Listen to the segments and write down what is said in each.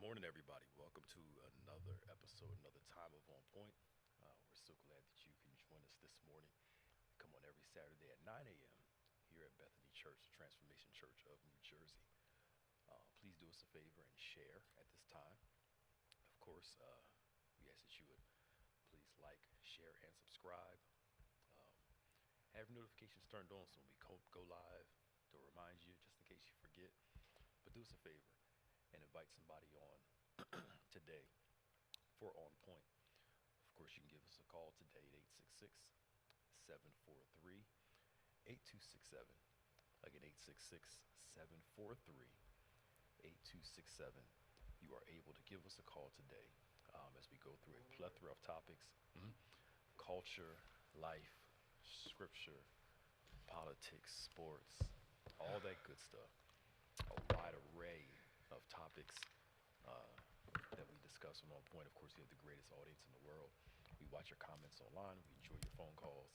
morning, everybody. Welcome to another episode, another time of On Point. We're so glad that you can join us this morning. Come on every Saturday at 9 a.m. here at Bethany Church, Transformation Church of New Jersey. Please do us a favor and share at this time. Of course, we ask that you would please like, share, and subscribe. Um, have notifications turned on so when we go live to remind you, just in case you forget. But do us a favor and invite somebody on today for On Point. Of course, you can give us a call today at 866-743-8267. Again, 866-743-8267. You are able to give us a call today as we go through a plethora of topics: culture, life, scripture, politics, sports, all that good stuff. A wide array of topics that we discuss on Point. Of course, you have the greatest audience in the world. We watch your comments online. We enjoy your phone calls.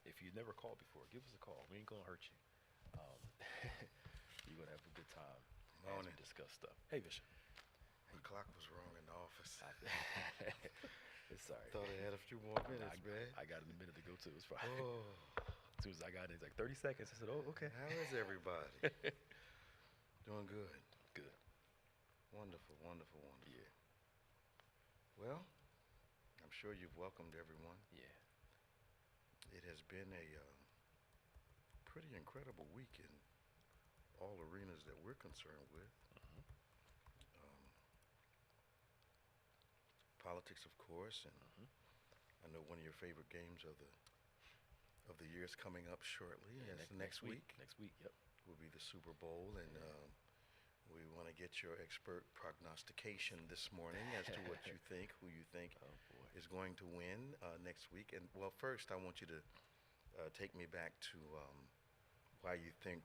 If you've never called before, give us a call. We ain't gonna hurt you. You're gonna have a good time as we discuss stuff. Hey, Bishop. My clock was wrong in the office. It's sorry. Thought I had a few more minutes, man. I got a minute to go to. It's fine. Oh. As soon as I got it, it's like 30 seconds. I said, oh, okay. How is everybody? Doing good. Good. Wonderful, wonderful, wonderful. Yeah. Well, I'm sure you've welcomed everyone. Yeah. It has been a pretty incredible week in all arenas that we're concerned with. Politics, of course, and I know one of your favorite games of the year is coming up shortly. Yeah, next week. Next week, yep. Will be the Super Bowl, and we want to get your expert prognostication this morning as to what you think, who you think is going to win next week. And well, first I want you to take me back to why you think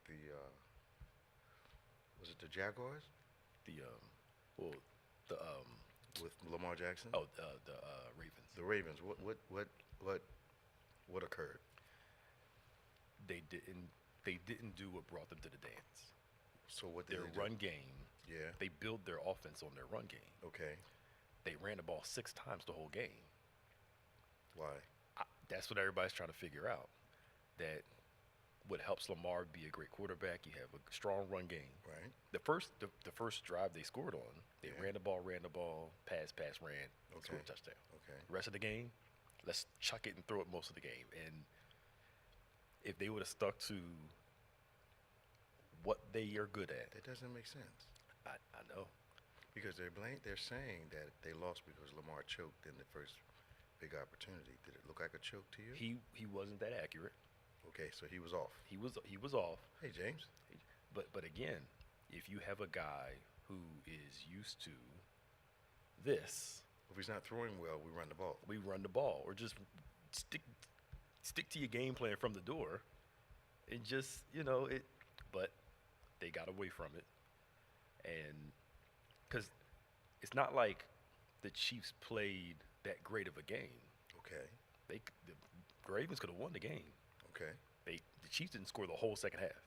was it the Jaguars? With Lamar Jackson? Oh, the Ravens. The Ravens. What occurred? They didn't do what brought them to the dance. So what did their they do? Run game? Yeah. They build their offense on their run game. Okay. They ran the ball 6 times the whole game. Why? That's what everybody's trying to figure out. That what helps Lamar be a great quarterback, you have a strong run game. Right. The first drive they scored on, they ran the ball, pass, ran, scored a touchdown. Okay. The rest of the game, let's chuck it and throw it most of the game. And if they would have stuck to what they are good at. That doesn't make sense. I know. Because they're saying that they lost because Lamar choked in the first big opportunity. Did it look like a choke to you? He wasn't that accurate. Okay, so he was off. He was off. Hey, James. But again, if you have a guy who is used to this, If he's not throwing well, we run the ball. we run the ball, or just stick to your game plan from the door, and just it. But they got away from it, and because it's not like the Chiefs played that great of a game. Okay. The Ravens could have won the game. Okay. The Chiefs didn't score the whole second half.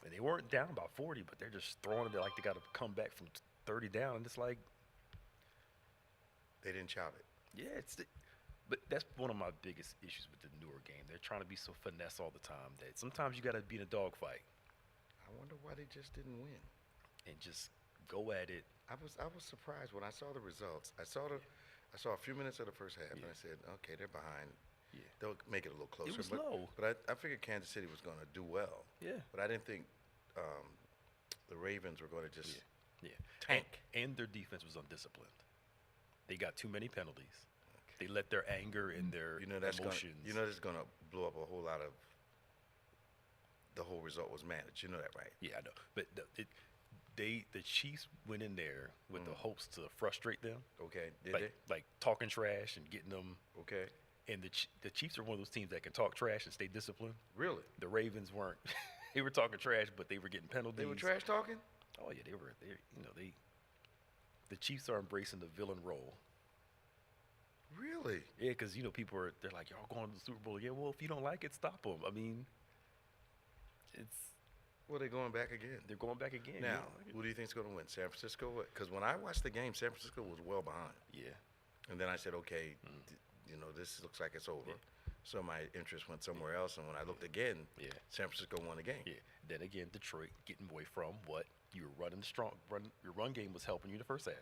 And they weren't down by 40, but they're just throwing it like they got to come back from 30 down. And it's like, They didn't shout it. yeah, but that's one of my biggest issues with the newer game. They're trying to be so finesse all the time that sometimes you got to be in a dogfight I wonder why they just didn't win. and just go at it. I was surprised when I saw the results. I saw a few minutes of the first half, and I said, okay, they're behind. Yeah. They'll make it a little closer. It was but, low. But I figured Kansas City was going to do well. Yeah. But I didn't think the Ravens were going to just Yeah. tank. And their defense was undisciplined. They got too many penalties. They let their anger and their emotions. That's going to blow up a whole lot of. The whole result was managed. You know that, right? Yeah, I know. But the Chiefs went in there with the hopes to frustrate them. Okay. Did like, they? Like talking trash and getting them. Okay. And the Chiefs are one of those teams that can talk trash and stay disciplined. Really? The Ravens weren't. They were talking trash, but they were getting penalties. They were trash talking? Oh yeah, they were. The Chiefs are embracing the villain role. Really? Yeah, because they're like, y'all going to the Super Bowl again. Well, if you don't like it, stop them. I mean, Well, they're going back again. They're going back again. Now, who do you think's going to win? San Francisco? Because when I watched the game, San Francisco was well behind. Yeah. And then I said, okay, this looks like it's over. Yeah. So my interest went somewhere else. And when I looked again, San Francisco won the game. Yeah. Then again, Detroit getting away from what you were running strong. Your run game was helping you the first half.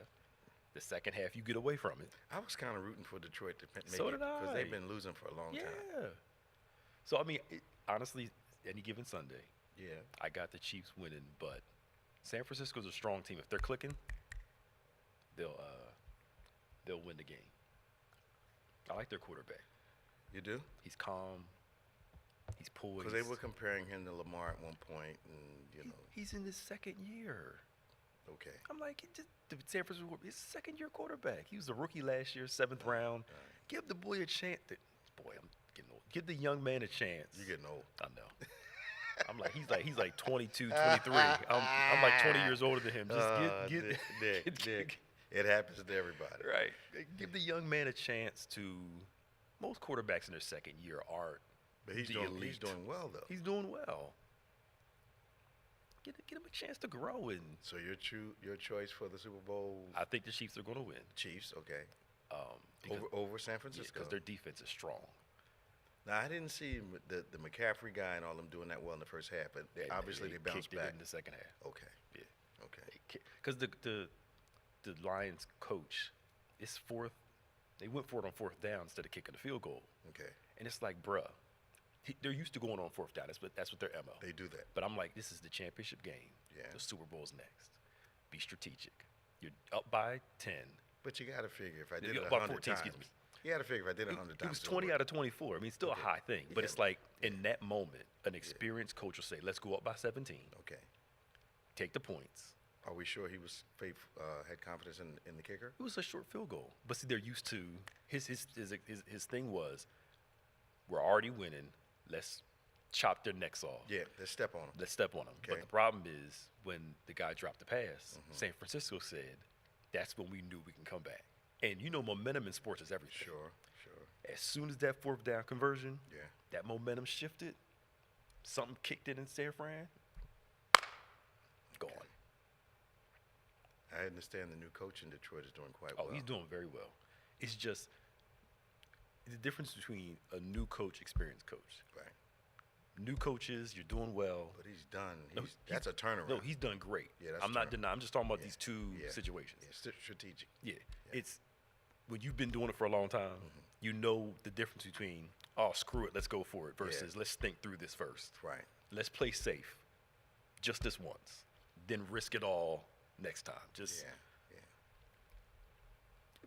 The second half, you get away from it. I was kind of rooting for Detroit to make So did I. because they've been losing for a long time. Yeah. So, I mean, honestly, any given Sunday, Yeah. I got the Chiefs winning, but San Francisco's a strong team. If they're clicking, they'll win the game. I like their quarterback. You do? He's calm. He's poised. Because they were comparing him to Lamar at one point, and He's in his second year. Okay. I'm like, the San Francisco, he's a second-year quarterback. He was a rookie last year, 7th round. Give the boy a chance. Boy, I'm getting old. Give the young man a chance. You're getting old. I know. I'm like, he's like 22, 23. I'm like 20 years older than him. Just get Dick. It happens to everybody. Right. Give the young man a chance to. Most quarterbacks in their second year aren't. But he's doing well though. He's doing well. Get him a chance to grow. And so your choice for the Super Bowl? I think the Chiefs are going to win. Chiefs, okay. Over San Francisco because their defense is strong. Now I didn't see the McCaffrey guy and all them doing that well in the first half, but they bounced kicked back it in the second half. Okay. Yeah. Okay. Because the Lions coach is fourth. They went for it on 4th down instead of kicking the field goal. Okay. And it's like, bruh, they're used to going on 4th down. That's what their MO. They do that. But I'm like, this is the championship game. Yeah. The Super Bowl's next. Be strategic. You're up by 10. But you got to figure if I did it about 100 14, times. excuse me. You got to figure if I did it 100 times. It was 20 out of 24. I mean, it's still a high thing. But it's like, in that moment, an experienced coach will say, let's go up by 17. Okay. Take the points. Are we sure he was had confidence in the kicker? It was a short field goal. But see, they're used to his thing was, we're already winning. Let's chop their necks off. Yeah, let's step on them. Let's step on them. Okay. But the problem is when the guy dropped the pass, San Francisco said, that's when we knew we can come back. And momentum in sports is everything. Sure. As soon as that 4th down conversion, Yeah. that momentum shifted, something kicked in San Fran, gone. I understand the new coach in Detroit is doing quite well. Oh, he's doing very well. It's just the difference between a new coach, experienced coach. Right. New coaches, you're doing well. But he's done. That's a turnaround. No, he's done great. Yeah, that's I'm not denying. I'm just talking about these two Yeah. situations. Yeah, strategic. Yeah. It's when you've been doing it for a long time, you know the difference between, oh, screw it, let's go for it, versus let's think through this first. Right. Let's play safe just this once, then risk it all next time. Just Yeah.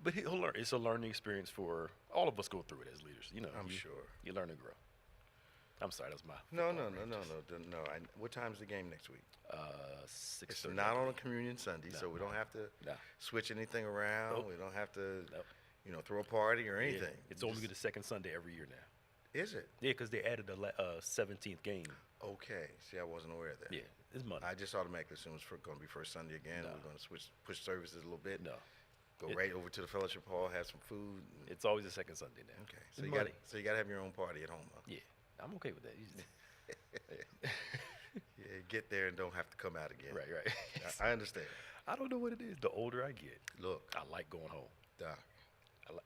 But he'll learn. It's a learning experience for all of us. Go through it as leaders. I'm sure. You learn and grow. I'm sorry, that was my. No. What time's the game next week? 6:30. It's not on a communion Sunday, so we don't have to No. switch anything around. Nope. We don't have to, Nope. throw a party or anything. Yeah. It's only the second Sunday every year now. Is it? Yeah, because they added a 17th game. Okay. See, I wasn't aware of that. Yeah, it's Monday. I just automatically assumed it's going to be first Sunday again. No. We're going to push services a little bit. No. Go right over to the fellowship hall, have some food. It's always the second Sunday now. Okay. It's money. So you got to have your own party at home, huh? Yeah, I'm okay with that. Yeah, get there and don't have to come out again. Right. I understand. I don't know what it is. The older I get, Look, I like going home. Doc,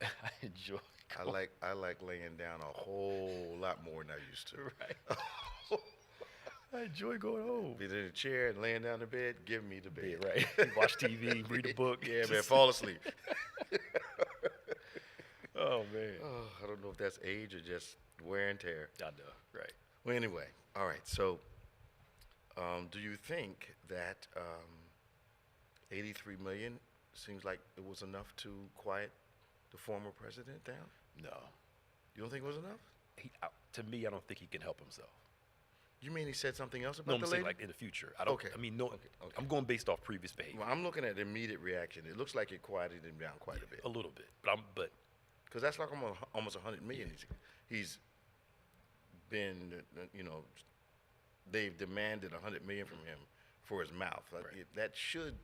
I enjoy. I like laying down a whole lot more than I used to. Right. I enjoy going home. Be in the chair and laying down in bed, give me the bed. Yeah, right. Watch TV, read a book. Yeah, man, fall asleep. Oh, man. Oh, I don't know if that's age or just wear and tear. I know, right. Well, anyway, all right. So, do you think that 83 million seems like it was enough to quiet the former president down? No. You don't think it was enough? To me, I don't think he can help himself. You mean he said something else No, about I'm the saying lady? like in the future. I don't. Okay. I mean, no. Okay. I'm going based off previous behavior. Well, I'm looking at the immediate reaction. It looks like it quieted him down quite a bit. A little bit, but Because that's like almost 100 million. He's been, they've demanded 100 million from him for his mouth. Like, Right. that should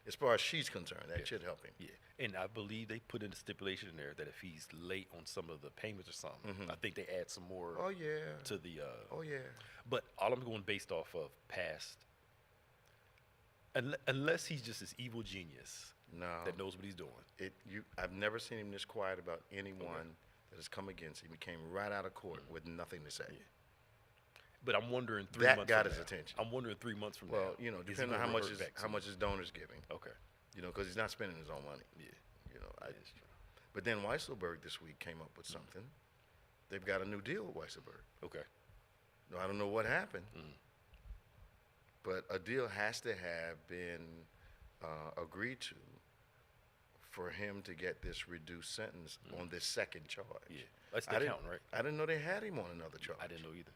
As far as she's concerned, that Yeah. should help him. Yeah, and I believe they put in a stipulation in there that if he's late on some of the payments or something, I think they add some more Oh yeah. to the. Oh yeah. But all I'm going based off of past, unless he's just this evil genius No. that knows what he's doing. I've never seen him this quiet about anyone that has come against him. He came right out of court with nothing to say. Yeah. But I'm wondering 3 That months got from his now. attention. I'm wondering 3 months from now. Well, you know, is he depending on gonna how much revert back to how it? much his donors giving. Okay. You know, because he's not spending his own money. Yeah. You know, That is true. but then Weisselberg this week came up with something. They've got a new deal with Weisselberg. Okay. No, I don't know what happened, but a deal has to have been agreed to for him to get this reduced sentence on this second charge. Yeah. That's the I didn't- count, right? I didn't know they had him on another charge. I didn't know either.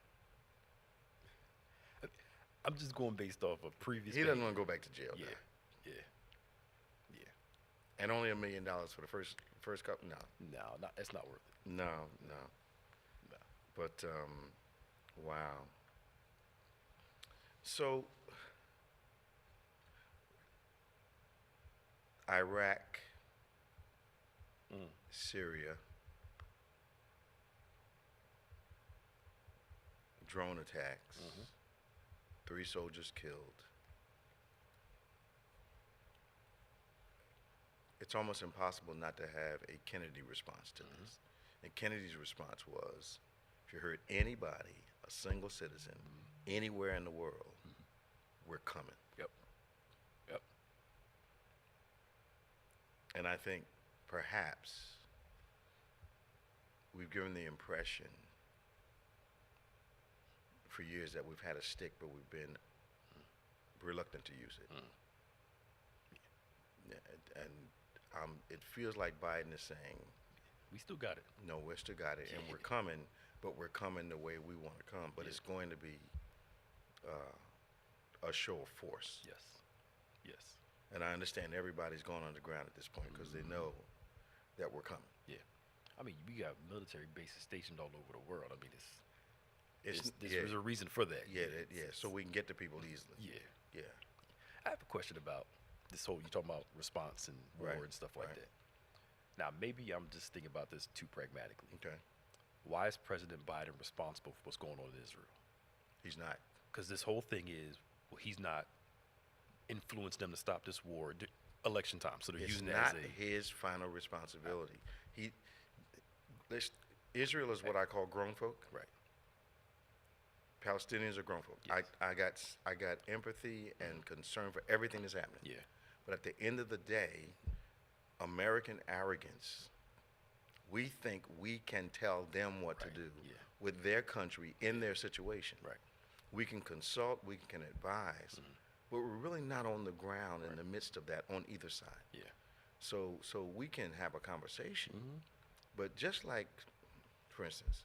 I'm just going based off of previous. He doesn't behavior. want to go back to jail. Yeah. now. Yeah. Yeah. And only $1 million for the first couple. No, No, that's not worth it. no. No. But wow. So Iraq, Syria, drone attacks, 3 soldiers killed. It's almost impossible not to have a Kennedy response to this. And Kennedy's response was, if you hurt anybody, a single citizen, anywhere in the world, we're coming. Yep. Yep. And I think perhaps we've given the impression for years that we've had a stick, but we've been reluctant to use it. Yeah, and it feels like Biden is saying, We still got it. no, we still got it, and we're coming, but we're coming the way we want to come. But it's going to be a show of force. Yes. Yes. And I understand everybody's going underground at this point because they know that we're coming. Yeah. I mean, we got military bases stationed all over the world. I mean, It's there's a reason for that. Yeah, so we can get to people easily. Yeah. Yeah. I have a question about this whole, you talking about response and war Right, and stuff like right. that. Now, maybe I'm just thinking about this too pragmatically. Okay. Why is President Biden responsible for what's going on in Israel? He's not. Because this whole thing is, well, he's not influenced them to stop this war election time. So they're It's using it not as a his final responsibility. Israel is what I call grown folk. right. Palestinians are grown folk. Yes. I got empathy and concern for everything that's happening. Yeah. But at the end of the day, American arrogance, we think we can tell them what Right, to do yeah. with their country in their situation. Right. We can consult, we can advise, but we're really not on the ground in the midst of that on either side. Yeah. So we can have a conversation, but just like, for instance,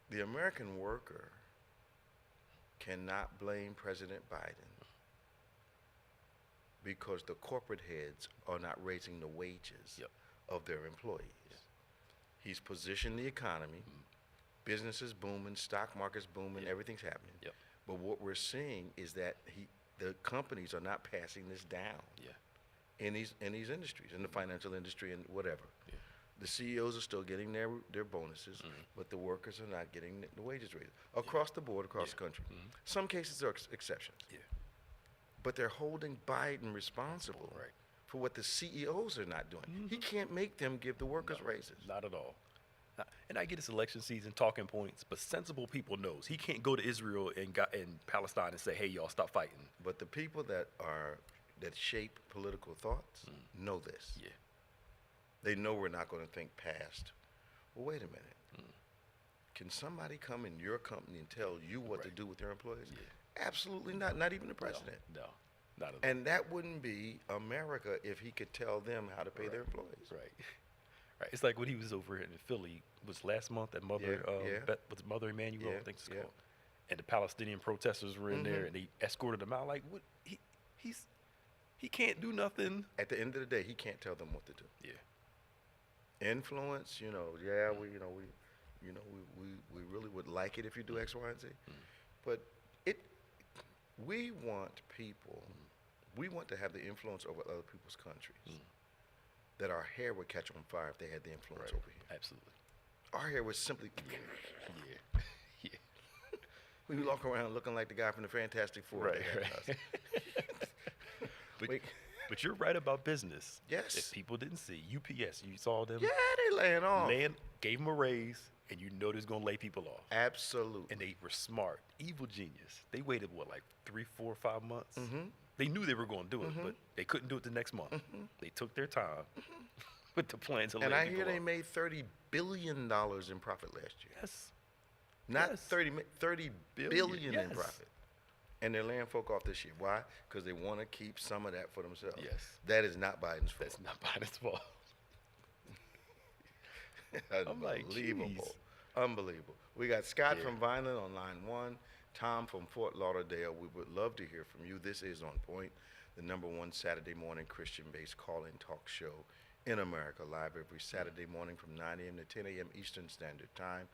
the American worker cannot blame President Biden because the corporate heads are not raising the wages Yep. of their employees. He's positioned the economy, businesses booming, stock market's booming, Yeah. everything's happening. Yep. But what we're seeing is that the companies are not passing this down Yeah. in these industries, in the financial industry and whatever. Yeah. The CEOs are still getting their bonuses, but the workers are not getting the wages raised across the board, across the country. Some cases are exceptions, Yeah. but they're holding Biden responsible Right. for what the CEOs are not doing. He can't make them give the workers raises. Not at all. And I get it's election season, talking points, but sensible people knows he can't go to Israel and Palestine and say, "Hey, y'all, stop fighting." But the people that shape political thoughts know this. Yeah. They know we're not going to think past. Well, wait a minute. Can somebody come in your company and tell you what to Right. do with their employees? Yeah. Absolutely not. Not even the president. No, not at all. And that wouldn't be America if he could tell them how to pay their employees. Right. Right. It's like when he was over in Philly, was last month at Mother, was Mother Emmanuel, Yeah, I think it's yeah. called. And the Palestinian protesters were in there and they escorted him out. Like, what? He can't do nothing. At the end of the day, he can't tell them what to do. Yeah. Influence, we really would like it if you do X, Y, and Z. But we want people we want to have the influence over other people's countries, that our hair would catch on fire if they had the influence over here. Absolutely. Our hair was simply, Yeah. Yeah. we walk around looking like the guy from the Fantastic Four. Right. They had us. But you're right about business. Yes. If people didn't see UPS, you saw them. Yeah, they laying off. Gave them a raise, and you know it's gonna lay people off. Absolutely. And they were smart, evil genius. They waited like 3, 4, 5 months. Mm-hmm. They knew they were going to do it, but they couldn't do it the next month. They took their time with the plan to lay people off. And I hear they made $30 billion in profit last year. Yes. Not Yes. 30 billion Yes. in profit. And they're laying folk off this year. Why? Because they want to keep some of that for themselves. Yes. That is not Biden's fault. That's not Biden's fault. I'm like, Unbelievable. geez. Unbelievable. We got Scott Yeah. from Vineland on line 1, Tom from Fort Lauderdale. We would love to hear from you. This is On Point, the #1 Saturday morning Christian-based call-in talk show in America, live every Saturday morning from 9 a.m. to 10 a.m. Eastern Standard Time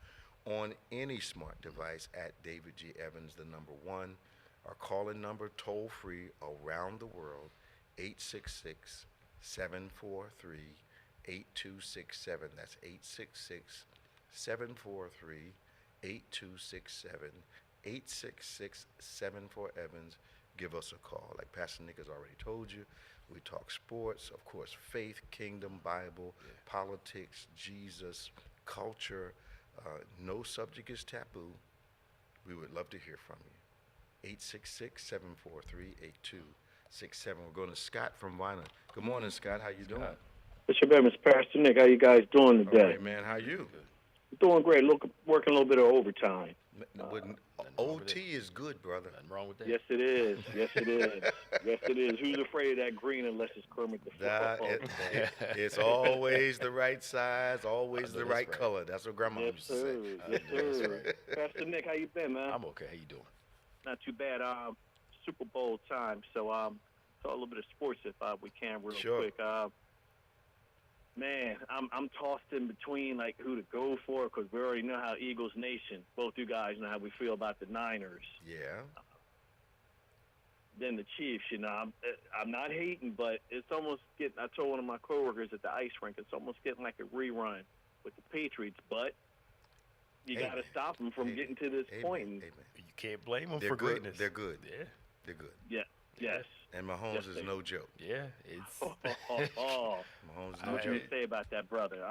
on any smart device at David G. Evans, the #1. Our call-in number, toll-free around the world, 866-743-8267. That's 866-743-8267. 866-74-EVANS. Give us a call. Like Pastor Nick has already told you, we talk sports, of course, faith, kingdom, Bible, politics, Jesus, culture. No subject is taboo. We would love to hear from you. 866-743-8267. We're going to Scott from Vineland. Good morning, Scott. How you doing? What's your name, Mr. Pastor Nick? How you guys doing today? All right, man. How you? Doing great. Working a little bit of overtime. OT is good, brother. Nothing wrong with that. Yes, it is. Yes, it is. Yes, it is. Who's afraid of that green unless it's Kermit the Frog? It's always the right size, always the that's right right. color. That's what Grandma Yes, used to sir. say. Yes, That's sir. right. Pastor Nick, how you been, man? I'm okay. How you doing? Not too bad. Super Bowl time, so talk a little bit of sports if we can real Sure. quick. Man, I'm tossed in between like who to go for because we already know how Eagles Nation. Both you guys know how we feel about the Niners. Yeah. Then the Chiefs. You know, I'm not hating, but it's almost getting. I told one of my coworkers at the ice rink, it's almost getting like a rerun with the Patriots. But you got to stop them from getting to this point. Amen. You can't blame them They're for good. greatness. They're good. Yeah. They're good. Yeah. Yes. And Mahomes Yes, is they- no joke. Yeah. It's Mahomes is I no was joke. going to say about that brother. The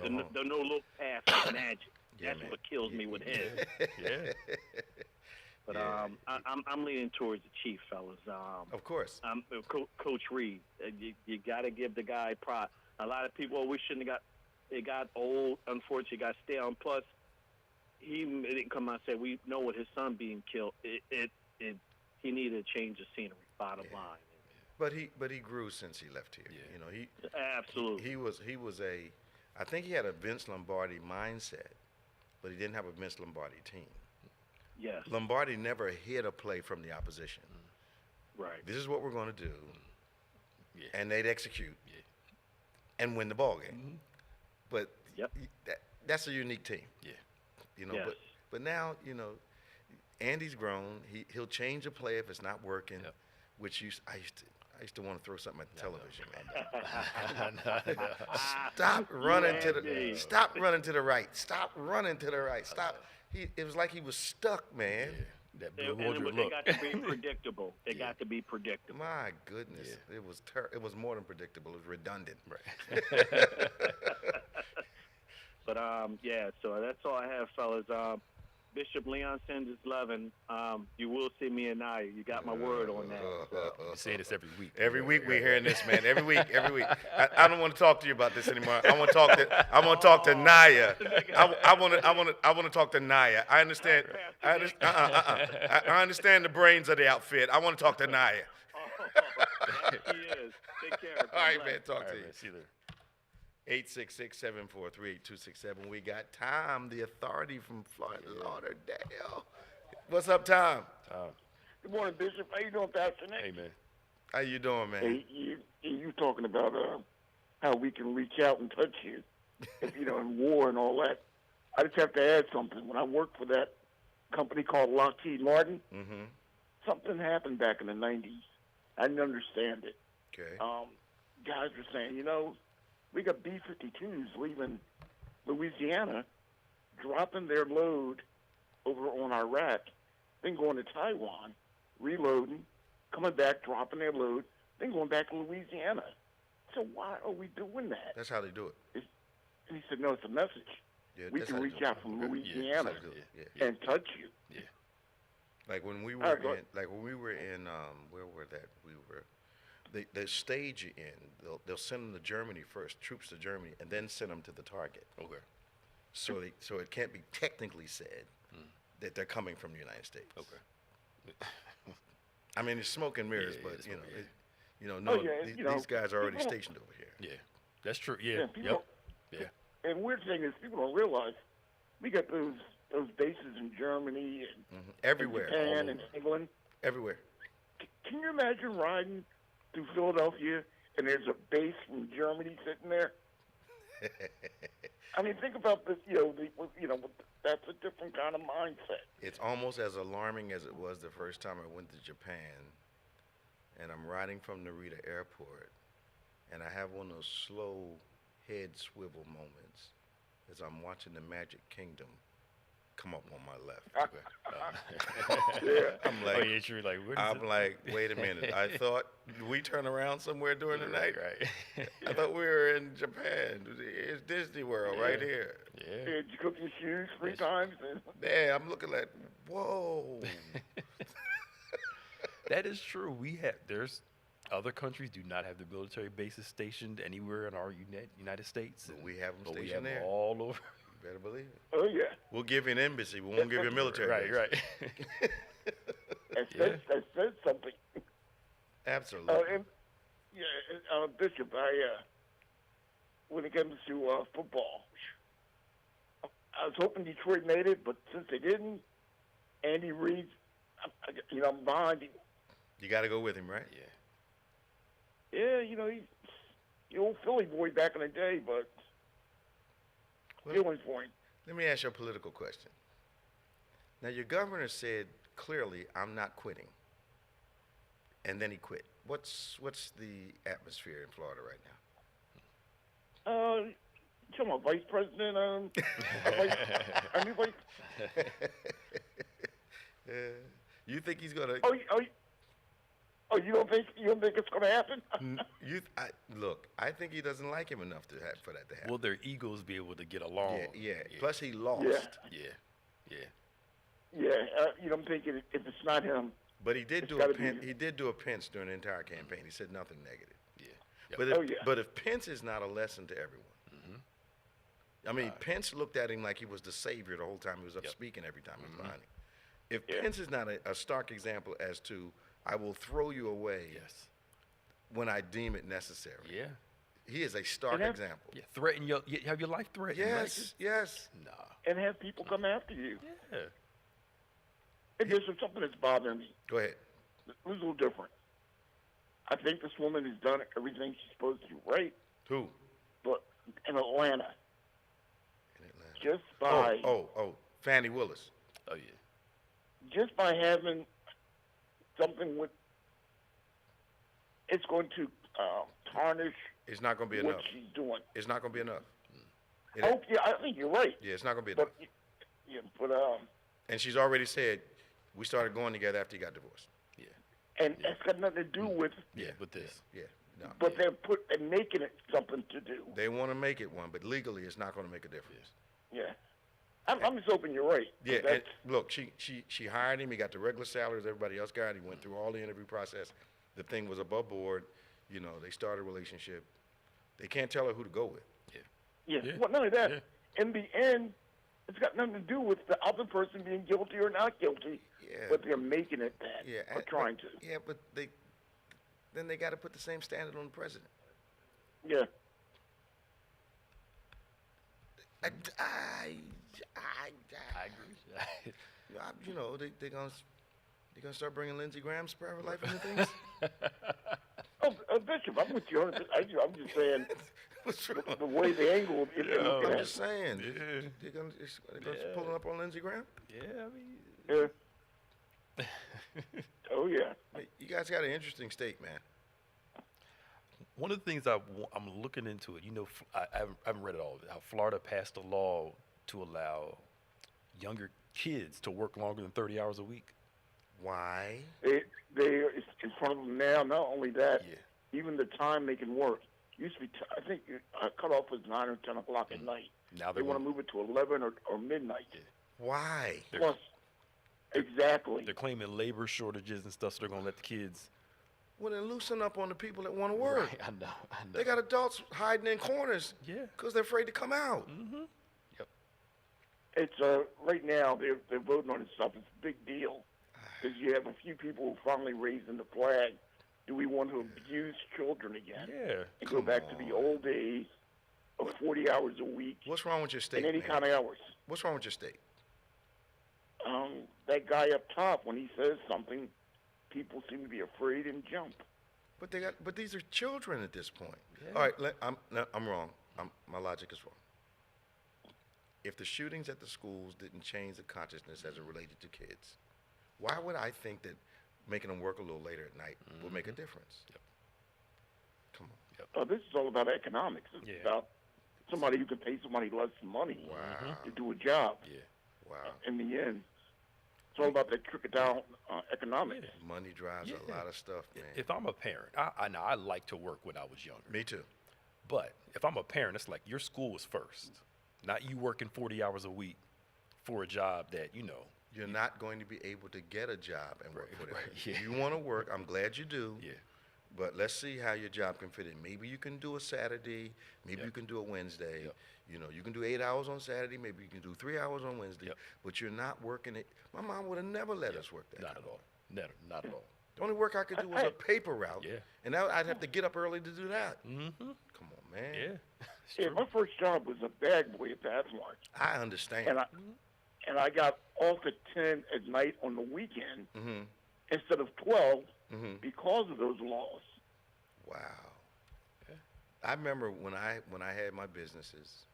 Uh-huh. no look pass like magic. Yeah, That's man. what kills me with him. yeah. But Yeah. I'm leaning towards the Chiefs, fellas. Of course. Coach Reed, you got to give the guy props. A lot of people, we shouldn't have got. It got old. Unfortunately, got stale. And plus, he didn't come out and say we know what his son being killed. He needed to change the scenery. Bottom line. But he grew since he left here. Yeah. You know, Absolutely. he was I think he had a Vince Lombardi mindset, but he didn't have a Vince Lombardi team. Yes. Lombardi never hid a play from the opposition. Right. This is what we're going to do, Yeah. and they'd execute Yeah. and win the ball game. But Yep. that's a unique team. Yeah. You know, Yes. but now, you know, Andy's grown. He'll change a play if it's not working, Yep. which I used to want to throw something at the television, man. Stop running to the right. Stop running to the right. Stop. It was like he was stuck, man. Yeah. That blue And wardrobe it look. got to be predictable. It got to be predictable. My goodness, Yeah. it was more than predictable. It was redundant. Right. But yeah. So that's all I have, fellas. Bishop Leon sends his love, and you will see me and I. You got my word on that. So. You say this every week. Every week we're hearing this, man. Every week. I don't want to talk to you about this anymore. I want to talk to Naya. I want to talk to Naya. I understand. I understand the brains of the outfit. I want to talk to Naya. Yes, he is. Take care. All right, God man. bless. Talk All to right, you. man. See you later. 866-743-8267. We got Tom, the authority from Florida Lauderdale. What's up, Tom? Good morning, Bishop. How you doing, Pastor Nick? Hey, man. How you doing, man? Hey, you talking about how we can reach out and touch you, in war and all that. I just have to add something. When I worked for that company called Lockheed Martin, Mm-hmm. something happened back in the 90s I didn't understand it. Okay. Guys were saying, we got B-52s leaving Louisiana, dropping their load over on Iraq, then going to Taiwan, reloading, coming back, dropping their load, then going back to Louisiana. So why are we doing that? That's how they do it. And he said, no, it's a message. Yeah, We that's can how they reach do it. out from Okay. Louisiana That's how they do it. Yeah. and touch you. Yeah. Like when we All were right, go in, where were that? They stage you in. They'll send them to Germany first, troops to Germany, and then send them to the target. Okay. So it can't be technically said that they're coming from the United States. Okay. I mean, it's smoke and mirrors, Yeah, but it's you know, smoke, no, Oh, yeah, these guys are already people- stationed over here. Yeah. That's true. Yeah. Yeah, people- Yep. Yeah. And weird thing is, people don't realize we got those bases in Germany and Everywhere, and Japan all and over. England. Everywhere. Can you imagine riding through Philadelphia and there's a base from Germany sitting there? I mean, think about this. That's a different kind of mindset. It's almost as alarming as it was the first time I went to Japan, and I'm riding from Narita Airport, and I have one of those slow head swivel moments as I'm watching the Magic Kingdom come up on my left. Yeah. I'm like, Oh, yeah, true. Like, where does I'm like, wait a minute. I thought we turn around somewhere during the night. Right. I thought we were in Japan. It's Disney World right Yeah. here. Yeah. Did you cook your shoes 3 Yes. times? And Yeah, I'm looking like, whoa. That is true. There's other countries do not have the military bases stationed anywhere in our United States. But and- we have them but we stationed have there. them all over. You better believe it. oh yeah, We'll give you an embassy. We won't give you a military Right, base. right. that says something. Absolutely. And Bishop, when it comes to football, I was hoping Detroit made it, but since they didn't, Andy Reid, I'm behind him. You got to go with him, right? Yeah. Yeah, he's the old Philly boy back in the day, but Well, feeling for him. let me ask you a political question. Now, your governor said clearly, I'm not quitting. And then he quit. What's the atmosphere in Florida right now? Talking about vice president, our new vice. You think he's gonna? You don't think it's going to happen? Look. I think he doesn't like him enough for that to happen. Will their egos be able to get along? Yeah. Plus, he lost. Yeah. Yeah. Yeah, I'm thinking if it's not him. But he did It's do gotta be him. He did do a Pence during the entire campaign. He said nothing negative. Yeah. But if Pence is not a lesson to everyone, I mean, Pence looked at him like he was the savior the whole time he was up speaking. Every time he was behind him. If Pence is not a stark example as to I will throw you away Yes. when I deem it necessary. Yeah. He is a stark And that- example. Yeah. Have your life threatened. Yes, yes. Right? Nah. And have people come after you. Yeah. And there's something that's bothering me. Go ahead. It was a little different. I think this woman has done everything she's supposed to do right, Who? but in Atlanta, In Atlanta. just by Fannie Willis. Oh yeah. just by having something with, it's going to tarnish It's not going to be what enough. she's doing. It's not going to be enough. It- Oh yeah, I think you're right. yeah, it's not going to be enough. But And she's already said we started going together after he got divorced. Yeah. and it's got nothing to do with. Yeah. With this. Yeah, no. But they're making it something to do. They want to make it one, but legally it's not going to make a difference. Yeah, I'm just hoping you're right. Yeah, and That's- look, she hired him. He got the regular salaries everybody else got. He went through all the interview process. The thing was above board. They started a relationship. They can't tell her who to go with. yeah. Yeah. Well, not only that, Yeah. in the end, it's got nothing to do with the other person being guilty or not guilty. Yeah. But they're making it that, Yeah, or trying to. Yeah, but then they got to put the same standard on the president. Yeah. I agree. they're gonna start bringing Lindsey Graham's private life into things. Bishop, I'm with you. I'm just saying What's wrong? the way the angle is. I'm just saying. Yeah. They're gonna pulling up on Lindsey Graham. Yeah. I mean. Yeah. Oh yeah. You guys got an interesting state, man. One of the things I'm looking into it, I haven't read it all, how Florida passed a law to allow younger kids to work longer than 30 hours a week. Why? It's in front of them now. Not only that, Yeah. even the time they can work. Used to be, I think, cutoff was 9 or 10 o'clock at night. Now They want to move it to 11 or midnight. Yeah. Why? Plus, exactly. They're claiming labor shortages and stuff, so they're going to let the kids. Well, then loosen up on the people that want to work. Right, I know. They got adults hiding in corners Yeah. because they're afraid to come out. Mm-hmm. Yep. It's right now they're voting on this stuff. It's a big deal because you have a few people who finally raising the flag. Do we want to abuse children again? Yeah. And go back to the old days of 40 hours a week What's wrong with your state, and any man? kind of hours. What's wrong with your state? That guy up top, when he says something, people seem to be afraid and jump. But these are children at this point. Yeah. All right, I'm wrong. My logic is wrong. If the shootings at the schools didn't change the consciousness as it related to kids, why would I think that making them work a little later at night would make a difference? Yep. Come on. This is all about economics. It's Yeah. about somebody who can pay somebody less money Wow. to do a job. Yeah. Wow. In the end, it's all about that trickle-down economics. Yeah. Money drives Yeah. a lot of stuff, man. If I'm a parent, I know I like to work when I was younger. Me too. But if I'm a parent, it's like your school was first, not you working 40 hours a week for a job that, You're not going to be able to get a job and work for that. right, yeah. You want to work. I'm glad you do. Yeah. But let's see how your job can fit in. Maybe you can do a Saturday. Maybe Yep. you can do a Wednesday. Yep. You can do 8 hours on Saturday. Maybe you can do 3 hours on Wednesday. Yep. But you're not working it. My mom would have never let us work that. Not at all. Never, not at all. The only work I could do was a paper route. Yeah. And now I'd have to get up early to do that. Mm-hmm. Come on, man. Yeah. It's Yeah, true. my first job was a bag boy at Pathmark, I understand. and I got off at 10 at night on the weekend Mm-hmm. instead of 12 Mm-hmm. because of those laws. Wow. Yeah. I remember when I had my businesses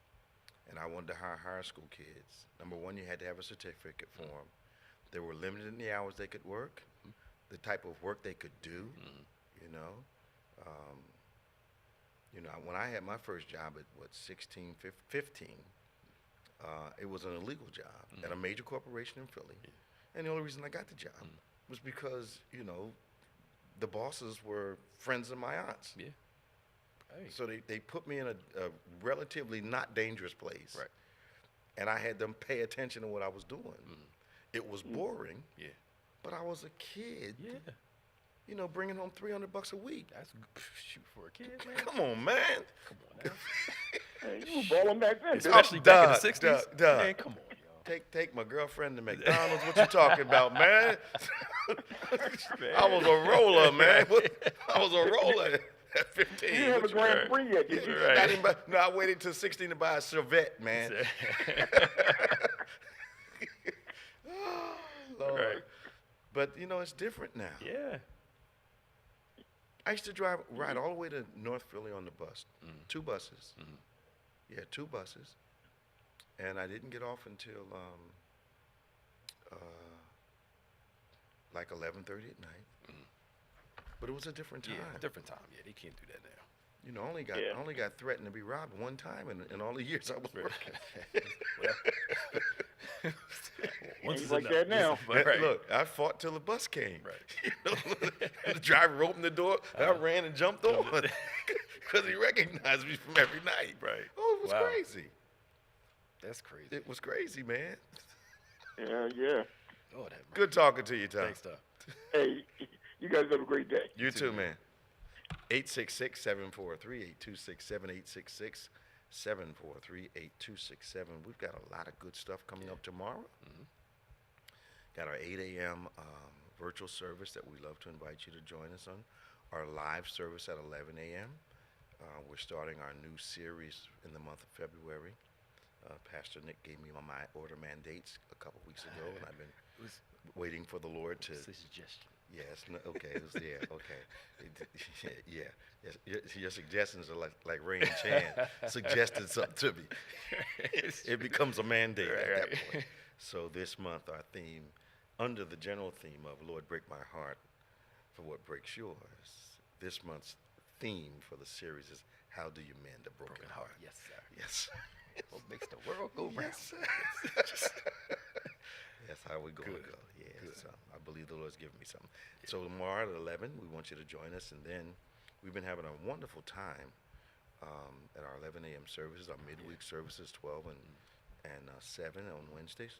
and I wanted to hire high school kids. Number one, you had to have a certificate for them. They were limited in the hours they could work, the type of work they could do, when I had my first job at 16, 15, it was an illegal job at a major corporation in Philly. And the only reason I got the job was because, the bosses were friends of my aunt's. Yeah. Hey. So they put me in a relatively not dangerous place. Right. And I had them pay attention to what I was doing. It was boring, Yeah. but I was a kid, Yeah. bringing home $300 a week. That's shoot for a kid, man. Come on, man. Come on now. Hey, you were balling back then, dude. Especially back in the Duh, 60s. duh. Man, come on, y'all. Take my girlfriend to McDonald's. What you talking about, man? I was a roller, man. I was a roller at 15. You didn't have a What Grand Prix yet, did you? Right. I didn't no, I waited till 16 to buy a Chevette, man. Oh, Lord. Right. But, it's different now. Yeah. I used to ride all the way to North Philly on the bus. 2 buses. Yeah, 2 buses. And I didn't get off until like 11:30 at night. But it was a different time. Yeah, different time. Yeah, they can't do that now. I only got threatened to be robbed one time in all the years I was working. Once Ain't is like enough. that now. Right. Look, I fought till the bus came. Right. The driver opened the door, and I ran and jumped on because he recognized me from every night. Right. Oh, it was Wow. crazy. That's crazy. It was crazy, man. Yeah. Oh, that. Good talking to you, Tom. Thanks, Tom. Hey, you guys have a great day. You too, man. 866-743-8267, 866-743-8267. We've got a lot of good stuff coming up tomorrow. Got our 8 a.m. Virtual service that we love to invite you to join us on. Our live service at 11 a.m. We're starting our new series in the month of February. Pastor Nick gave me my order mandates a couple weeks ago, and I've been waiting for the Lord to. It's a suggestion. Yes. No, okay. It was, okay. Yeah. Yes, your suggestions are like Rain Chan suggested something to me. It becomes a mandate at that point. So this month, our theme, under the general theme of Lord, break my heart for what breaks yours. This month's theme for the series is how do you mend a broken heart? Yes, sir. Yes. What makes the world go round? Yes, sir. That's how we're going to go. Yeah. Good. So I believe the Lord's given me something. Yeah. So tomorrow at 11, we want you to join us, and then we've been having a wonderful time at our 11 a.m. services, our midweek services, 12 and 7 on Wednesdays,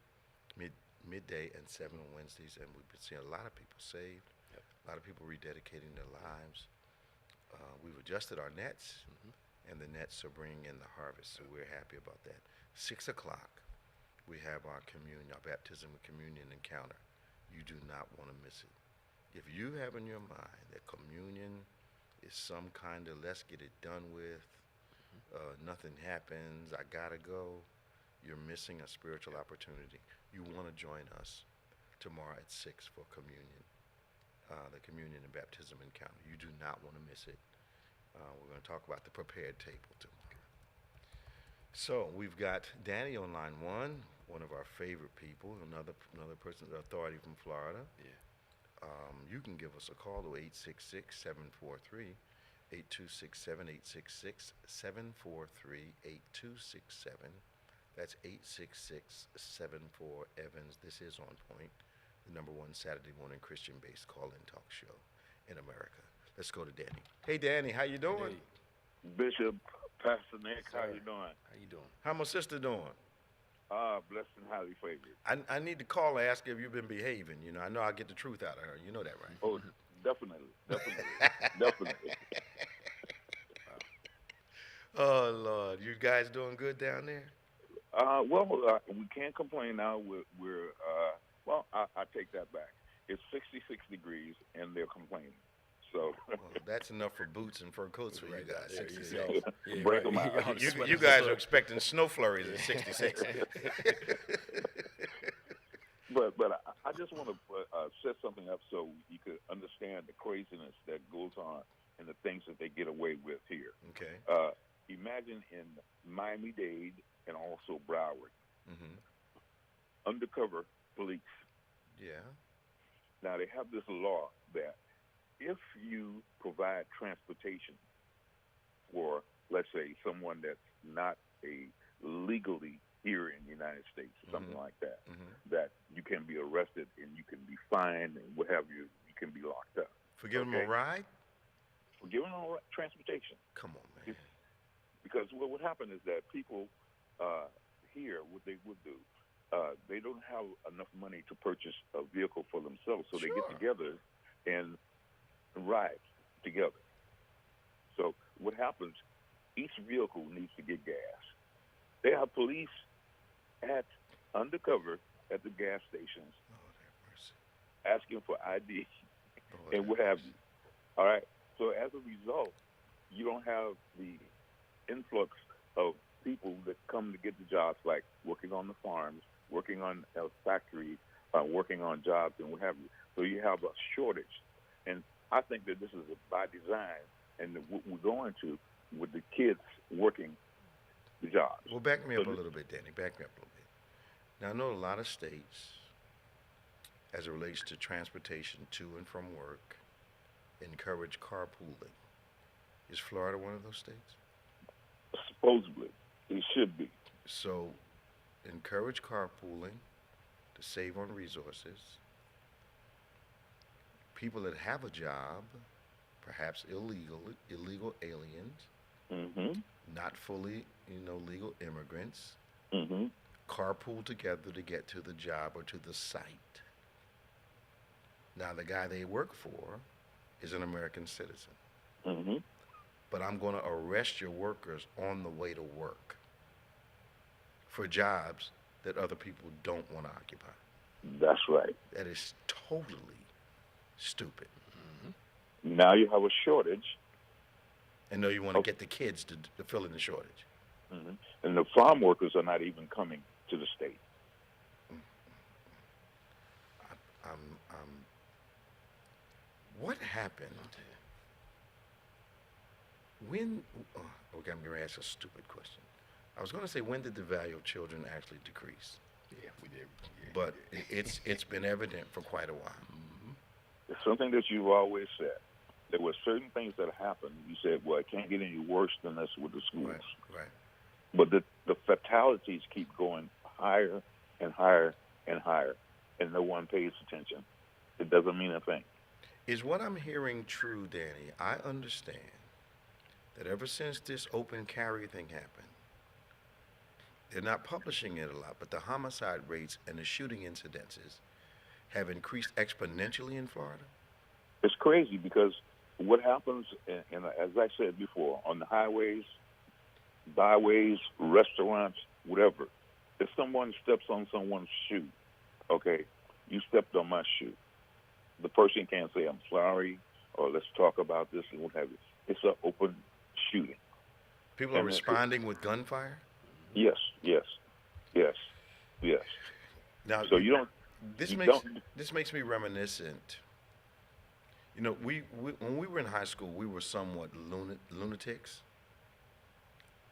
midday and 7 on Wednesdays, and we've been seeing a lot of people saved, a lot of people rededicating their lives. We've adjusted our nets, and the nets are bringing in the harvest, so we're happy about that. 6 o'clock, we have our communion, our baptism and communion encounter. You do not want to miss it. If you have in your mind that communion is some kind of let's get it done with, nothing happens, I gotta go, you're missing a spiritual opportunity. You want to join us tomorrow at 6 for communion, the communion and baptism encounter. You do not want to miss it. We're going to talk about the prepared table tomorrow. So we've got Danny on line one of our favorite people, another person, authority from Florida. Yeah. You can give us a call to 866-743-8267, 866-743-8267. That's 866-74-EVANS. This is On Point, the number one Saturday morning Christian-based call-in talk show in America. Let's go to Danny. Hey, Danny, how you doing? Hey. Bishop, Pastor Nick, Sir. how you doing? How you doing? How my sister doing? Blessed and highly favored. I need to call and ask her if you've been behaving. You know, I know I'll get the truth out of her. You know that, right? Oh, definitely. Definitely. Oh, Lord. You guys doing good down there? We can't complain now. Well, I take that back. It's 66 degrees, and they're complaining. So Well, that's enough for boots and fur coats for you guys. There 66. you go. Yeah, Break right. 'em out. Y'all You, sweating you the guys sun. are expecting snow flurries at 66. But I just want to set something up so you could understand the craziness that goes on and the things that they get away with here. Okay. Imagine in Miami-Dade and also Broward, Mm-hmm. undercover police. Yeah. Now, they have this law that if you provide transportation for, let's say, someone that's not legally here in the United States, or something Mhm. like that, Mm-hmm. that you can be arrested and you can be fined and what have you, you can be locked up. For giving them Okay. a ride? For giving them transportation. Come on, man. Because what would happen is that people here, what they would do, they don't have enough money to purchase a vehicle for themselves, so they get Sure. together and ride together. So what happens, each vehicle needs to get gas. They have police undercover at the gas stations Lord have mercy. asking for ID Lord and what have you. All right. So as a result, you don't have the influx of people that come to get the jobs, like working on the farms, working on factories, working on jobs, and what have you. So you have a shortage. And I think that this is by design, and what we're going to with the kids working the jobs. Well, back me So up a this- little bit, Danny. Back me up a little bit. Now, I know a lot of states, as it relates to transportation to and from work, encourage carpooling. Is Florida one of those states? Supposedly, it should be. So, encourage carpooling to save on resources. People that have a job, perhaps illegal aliens, Mm-hmm. not fully, legal immigrants, Mm-hmm. carpool together to get to the job or to the site. Now, the guy they work for is an American citizen, Mm-hmm. but I'm going to arrest your workers on the way to work for jobs that other people don't want to occupy. That's right. That is totally stupid. Now you have a shortage, And know you want to get the kids to fill in the shortage. mm-hmm. and the farm workers are not even coming to the state. What happened when? Okay, I'm going to ask a stupid question. I was going to say, when did the value of children actually decrease? Yeah, we did. Yeah, But we did. it's been evident for quite a while. It's something that you've always said. There were certain things that happened. You said, well, it can't get any worse than this with the schools. Right. But the fatalities keep going higher and higher and higher, and no one pays attention. It doesn't mean a thing. Is what I'm hearing true, Danny? I understand that ever since this open carry thing happened, they're not publishing it a lot, but the homicide rates and the shooting incidences have increased exponentially in Florida? It's crazy because what happens, and as I said before, on the highways, byways, restaurants, whatever, if someone steps on someone's shoe, okay, you stepped on my shoe, the person can't say, I'm sorry, or let's talk about this and what have you. It's an open shooting. People are responding with gunfire? Yes. Now, So you don't. This makes me reminiscent. You know, we when we were in high school, we were somewhat lunatics.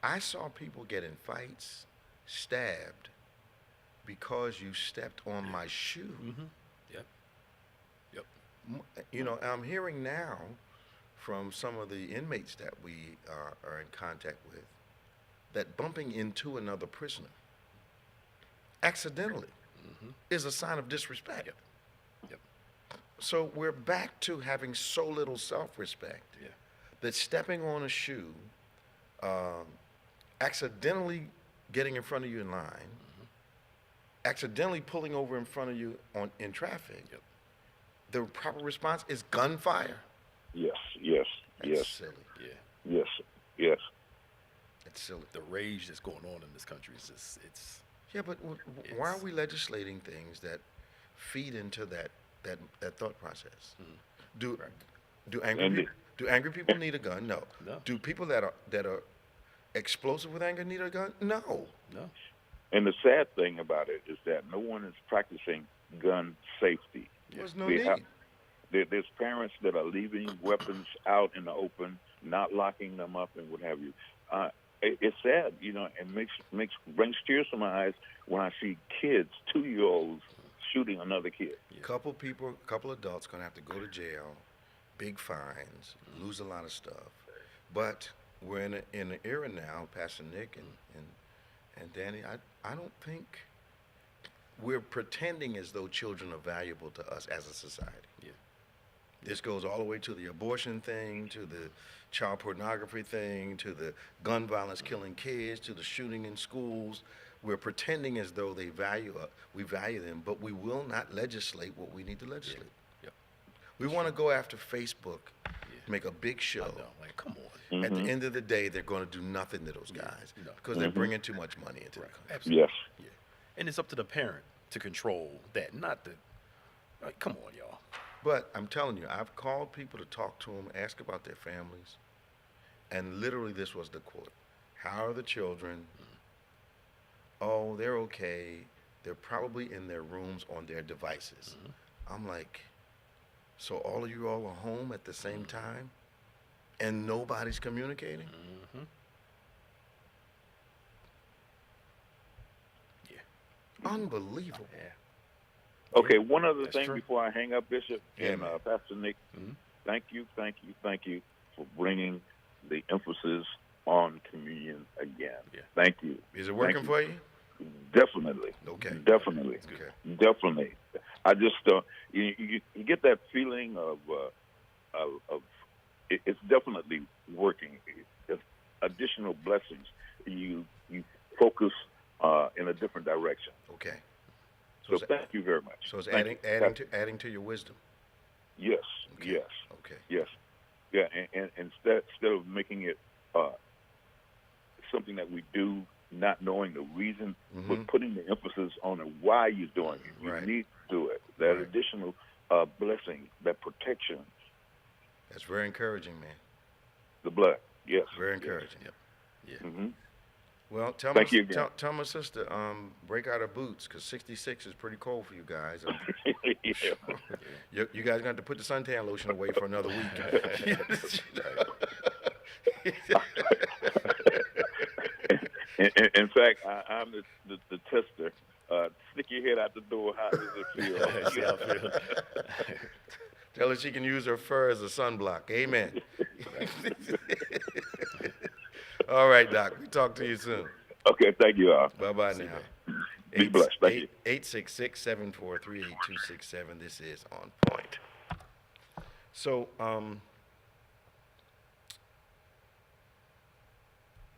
I saw people get in fights, stabbed, because you stepped on my shoe. Yep. You know, I'm hearing now from some of the inmates that we are in contact with that bumping into another prisoner accidentally is a sign of disrespect. Yep. So we're back to having so little self-respect that stepping on a shoe, accidentally getting in front of you in line, accidentally pulling over in front of you in traffic, the proper response is gunfire. Yes. That's silly. Yes. It's silly. The rage that's going on in this country is just, it's. Yeah, but why are we legislating things that feed into that thought process? Do angry people need a gun? No. Do people that are explosive with anger need a gun? No. And the sad thing about it is that no one is practicing gun safety. There's no need. There's parents that are leaving weapons out in the open, not locking them up and what have you. It's sad, you know, and brings tears to my eyes when I see kids, 2-year-olds, shooting another kid. Couple adults gonna have to go to jail, big fines, lose a lot of stuff. But we're in an era now, Pastor Nick and Danny. I don't think we're pretending as though children are valuable to us as a society. This goes all the way to the abortion thing, to the child pornography thing, to the gun violence killing kids, to the shooting in schools. We're pretending as though we value them, but we will not legislate what we need to legislate. We want to go after Facebook, make a big show. I know, like, come on. At the end of the day, they're going to do nothing to those guys because they're bringing too much money into the country. Absolutely. Yes. Yeah. And it's up to the parent to control that, not the. Like, come on, y'all. But I'm telling you, I've called people to talk to them, ask about their families, and literally this was the quote. How are the children? Oh, they're okay. They're probably in their rooms on their devices. I'm like, so all of you all are home at the same time and nobody's communicating? Unbelievable. Okay, one other thing true. before I hang up, Bishop and Pastor Nick. Thank you for bringing the emphasis on communion again. Thank you. Is it working for you? Definitely. Okay. Definitely. Okay. Definitely. I just you get that feeling of it's definitely working. It's additional blessings. You focus in a different direction. Okay. So thank you very much. So it's Thank adding to your wisdom. Yes. Okay. Yes. Okay. Yes. Yeah. And instead of making it something that we do not knowing the reason, but putting the emphasis on why you're doing it. You need to do it. That additional blessing, that protection. That's very encouraging, man. The blood. Yes. Very encouraging. Yeah. Well, tell Thank my you again. tell my sister break out her boots because 66 is pretty cold for you guys. You guys got to put the suntan lotion away for another week. In fact, I'm the tester. Stick your head out the door. How does it feel? Tell her she can use her fur as a sunblock. Amen. All right, Doc. We talk to you soon. Okay, thank you all. Bye-bye now. Be blessed. Thank you. 866-743-8267. This is On Point. So,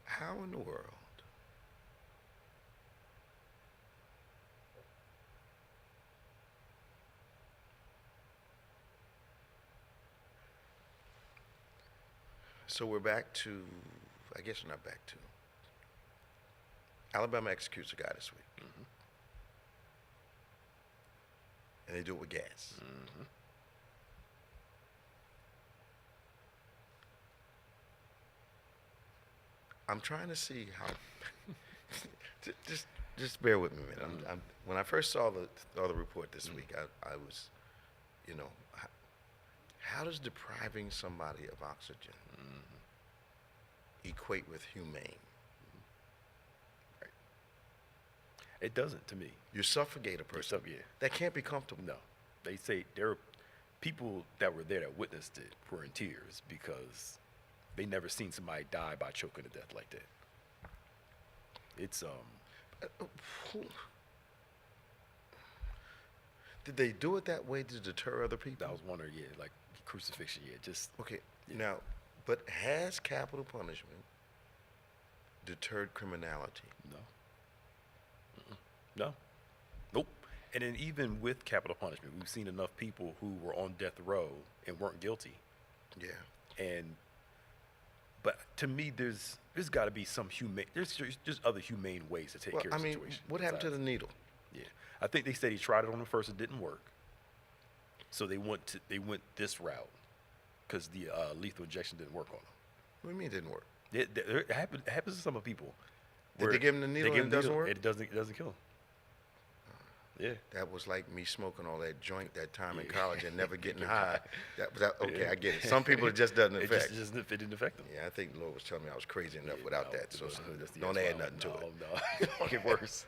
how in the world so we're back to, I guess we're not back to, Alabama executes a guy this week. Mm-hmm. And they do it with gas. Mm-hmm. I'm trying to see how. just bear with me a minute. When I first saw the report this week, I was, how does depriving somebody of oxygen equate with humane? Right. It doesn't to me. You suffocate a person. Yeah. That can't be comfortable. No. They say there are people that were there that witnessed it were in tears because they never seen somebody die by choking to death like that. It's Did they do it that way to deter other people? I was wondering, like crucifixion, just okay. Yeah. Now, but has capital punishment deterred criminality? No. No. Nope. And then even with capital punishment, we've seen enough people who were on death row and weren't guilty. Yeah. But to me, there's got to be some humane. There's other humane ways to take care of the situation. What happened to the needle? Yeah, I think they said he tried it on him first. It didn't work. So they went this route because the lethal injection didn't work on him. What do you mean it didn't work? It happens to some people. Did they give him the needle and it doesn't work? It doesn't kill him. Yeah. That was like me smoking all that joint that time in college and never getting high. Okay, I get it. Some people it just doesn't affect. It didn't affect them. Yeah, I think the Lord was telling me I was crazy enough without that. So that's don't add nothing to it. No. Make it worse.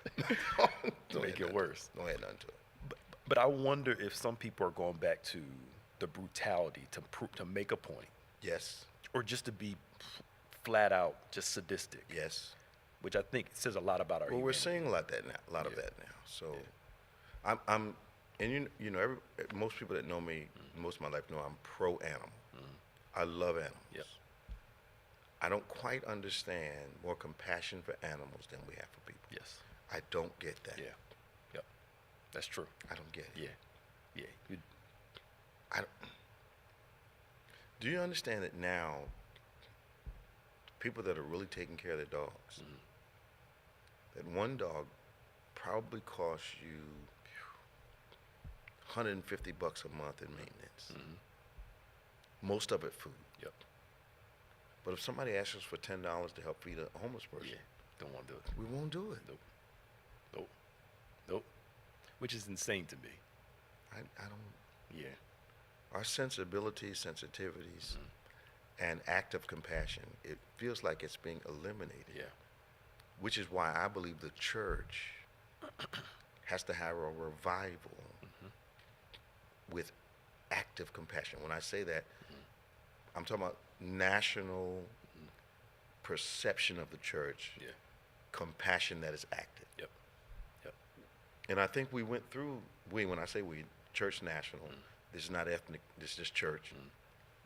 Make it worse. Don't add nothing to it. But I wonder if some people are going back to the brutality to make a point. Yes. Or just to be flat out just sadistic. Yes. Which I think says a lot about our humanity. We're seeing a lot of that now. So. Yeah. I'm, and most people that know me, most of my life know I'm pro-animal. I love animals. Yep. I don't quite understand more compassion for animals than we have for people. Yes. I don't get that. Yeah. Yep. That's true. I don't get it. Yeah. Yeah. Do you understand that now, people that are really taking care of their dogs, that one dog probably costs you $150 a month in maintenance. Most of it food. Yep. But if somebody asks us for $10 to help feed a homeless person, don't want to do it. We won't do it. Nope. Which is insane to me. I don't. Yeah. Our sensitivities, and act of compassion, it feels like it's being eliminated. Yeah. Which is why I believe the church has to have a revival with active compassion. When I say that, I'm talking about national perception of the church, compassion that is active. Yep. And I think we went through, when I say we, church national, this is not ethnic, this is church,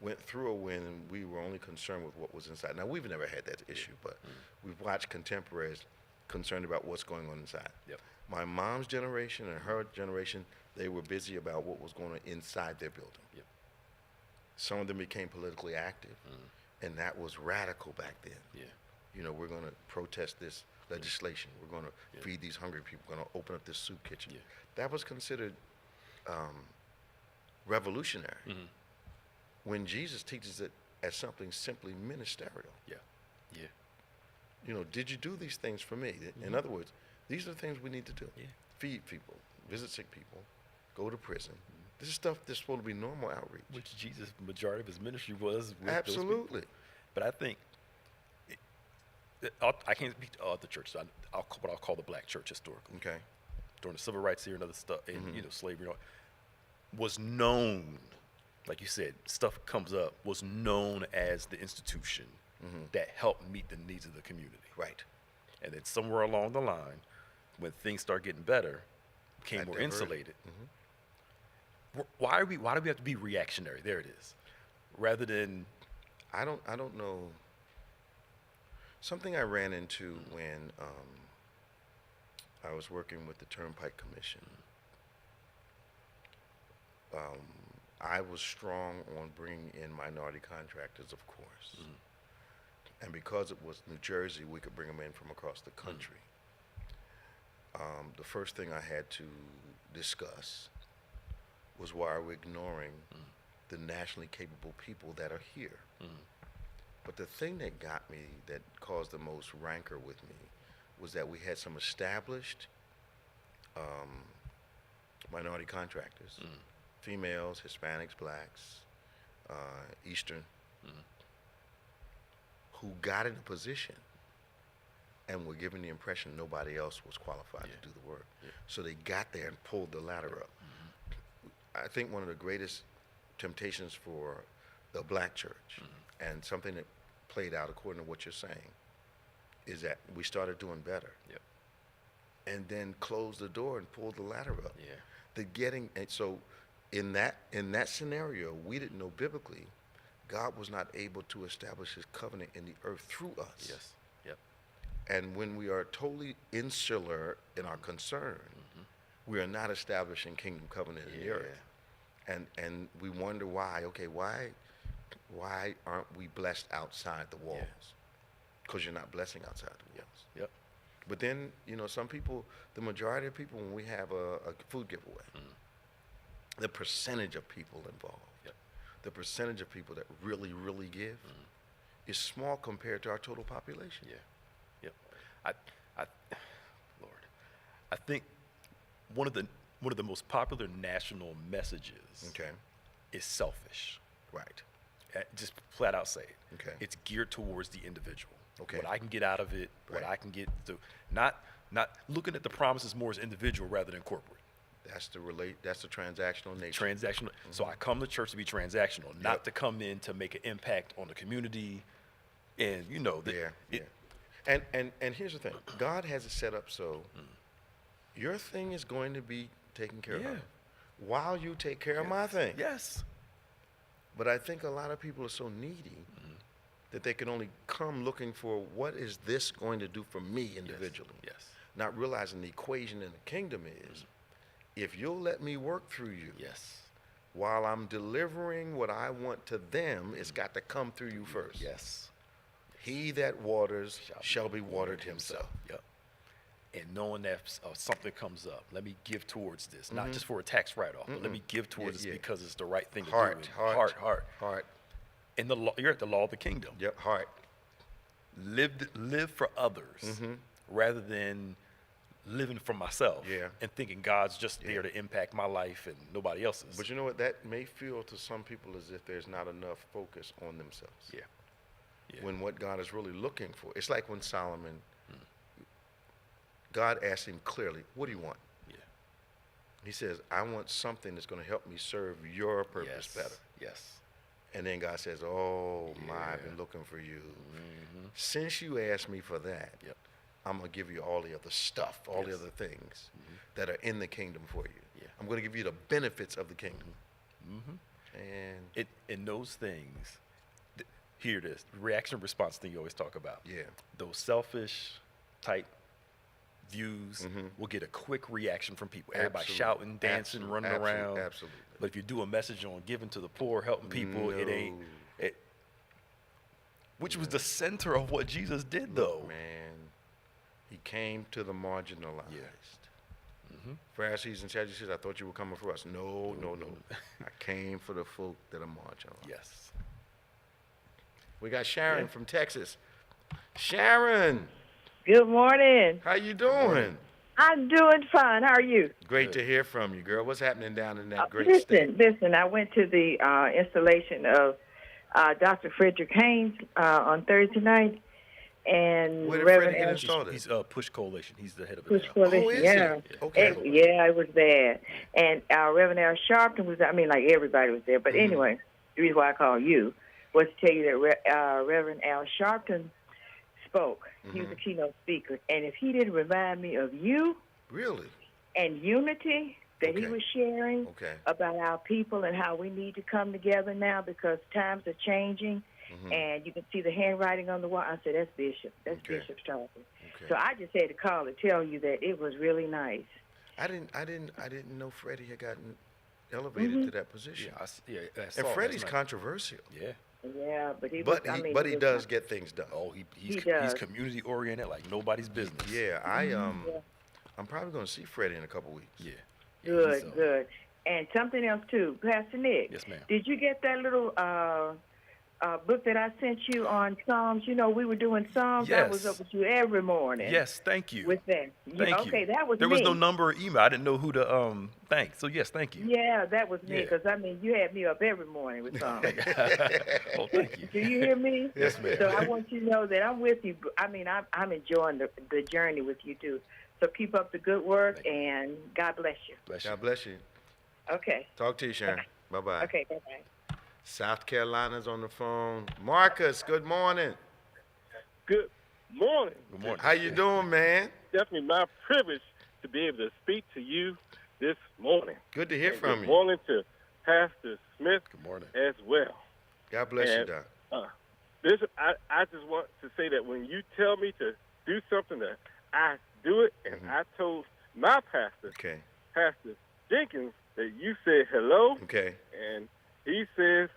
went through a when we were only concerned with what was inside. Now, we've never had that issue, but we've watched contemporaries concerned about what's going on inside. Yep. My mom's generation and her generation, they were busy about what was going on inside their building. Yep. Some of them became politically active, and that was radical back then. Yeah. We're going to protest this legislation. We're going to feed these hungry people. We're going to open up this soup kitchen. Yeah. That was considered revolutionary. When Jesus teaches it as something simply ministerial. Yeah. Did you do these things for me? In other words, these are the things we need to do. Yeah. Feed people, visit sick people, go to prison. This is stuff that's supposed to be normal outreach. Which Jesus, majority of his ministry was with Absolutely. Those people. But I think, I can't speak to other churches. I'll call the black church historically. Okay. During the civil rights era and other stuff, and slavery, was known like you said, stuff comes up, was known as the institution that helped meet the needs of the community. Right. And then somewhere along the line, when things start getting better, became more insulated. Why do we have to be reactionary? There it is. Rather than, I don't know. Something I ran into when I was working with the Turnpike Commission. I was strong on bringing in minority contractors, of course. And because it was New Jersey, we could bring them in from across the country. The first thing I had to discuss was why are we ignoring the nationally capable people that are here? But the thing that got me, that caused the most rancor with me, was that we had some established minority contractors, females, Hispanics, blacks, Eastern, who got in a position and were given the impression nobody else was qualified to do the work. So they got there and pulled the ladder up. I think one of the greatest temptations for the black church, and something that played out according to what you're saying, is that we started doing better. And then closed the door and pulled the ladder up. And so in that scenario, we didn't know biblically, God was not able to establish his covenant in the earth through us. And when we are totally insular in our concern, we are not establishing kingdom covenant in the earth. And we wonder why. Okay, why aren't we blessed outside the walls? Because you're not blessing outside the walls. But then, some people, the majority of people, when we have a food giveaway, the percentage of people involved, the percentage of people that really, really give is small compared to our total population. I think one of the most popular national messages is selfish. Right. Just flat out say it. Okay. It's geared towards the individual. Okay. What I can get out of it, what Right. I can get to, not looking at the promises more as individual rather than corporate. That's the transactional nature. Transactional. So I come to church to be transactional, not to come in to make an impact on the community. And And here's the thing. God has it set up so your thing is going to be taken care of while you take care of my thing. Yes. But I think a lot of people are so needy that they can only come looking for what is this going to do for me individually. Not realizing the equation in the kingdom is, if you'll let me work through you, while I'm delivering what I want to them, it's got to come through you first. He that waters shall be watered himself. And knowing that something comes up, let me give towards this, not just for a tax write-off, but let me give towards this because it's the right thing to do. Heart. And you're at the law of the kingdom. Heart. Live for others rather than living for myself and thinking God's just there to impact my life and nobody else's. But you know what? That may feel to some people as if there's not enough focus on themselves. When what God is really looking for, it's like when Solomon, God asked him clearly, what do you want? He says, I want something that's going to help me serve your purpose better. And then God says, I've been looking for you. Since you asked me for that, I'm going to give you all the other stuff, all the other things that are in the kingdom for you. I'm going to give you the benefits of the kingdom. And in those things, here it is, reaction response thing you always talk about. Those selfish type views will get a quick reaction from people. Everybody shouting, dancing, running around. But if you do a message on giving to the poor, helping people, it ain't. Which was the center of what Jesus did, though. Man, he came to the marginalized. Pharisees and Sadducees, I thought you were coming for us. No. I came for the folk that are marginalized. We got Sharon from Texas. Sharon. Good morning. How you doing? I'm doing fine. How are you? Great to hear from you, girl. What's happening down in that great state? Listen, I went to the installation of Dr. Frederick Haynes on Thursday night, and Where did Reverend Freddie get Al installed at? He's Push Coalition. He's the head of it Push now. Coalition. Oh, is Yeah. he? Okay. Yeah, it was bad. And Reverend Al Sharpton was, like everybody was there. But anyway, the reason why I call you was to tell you that Reverend Al Sharpton spoke. He was a keynote speaker. And if he didn't remind me of you Really? and unity that he was sharing about our people and how we need to come together now because times are changing. And you can see the handwriting on the wall. I said, that's Bishop. That's Bishop's talking. Okay. So I just had to call to tell you that it was really nice. I didn't know Freddie had gotten elevated to that position. And Freddie's controversial. Yeah, but he he does get things done. Oh, he's community oriented like nobody's business. Yeah, I'm probably going to see Freddie in a couple weeks. Yeah. Good. And something else too, Pastor Nick. Yes, ma'am. Did you get that little book that I sent you on Psalms? You know, we were doing Psalms. Yes. I was up with you every morning. Yes, thank you. With that. Thank you. Okay, that was There me. was no number or email. I didn't know who to thank. So yes, thank you. Yeah, that was me because you had me up every morning with Psalms. Oh, thank you. Do you hear me? Yes, ma'am. So I want you to know that I'm with you. I'm enjoying the journey with you too. So keep up the good work and God bless you. God bless you. Okay. Talk to you, Sharon. Bye-bye. Okay, bye-bye. South Carolina's on the phone. Marcus, good morning. Good morning. Good morning. How you doing, man? Definitely my privilege to be able to speak to you this morning. Good to hear from Good you. morning to Pastor Smith Good morning. as well. God bless you, Doc. Bishop, I just want to say that when you tell me to do something, that I do it, and I told my pastor, Pastor Jenkins, that you said hello, and he says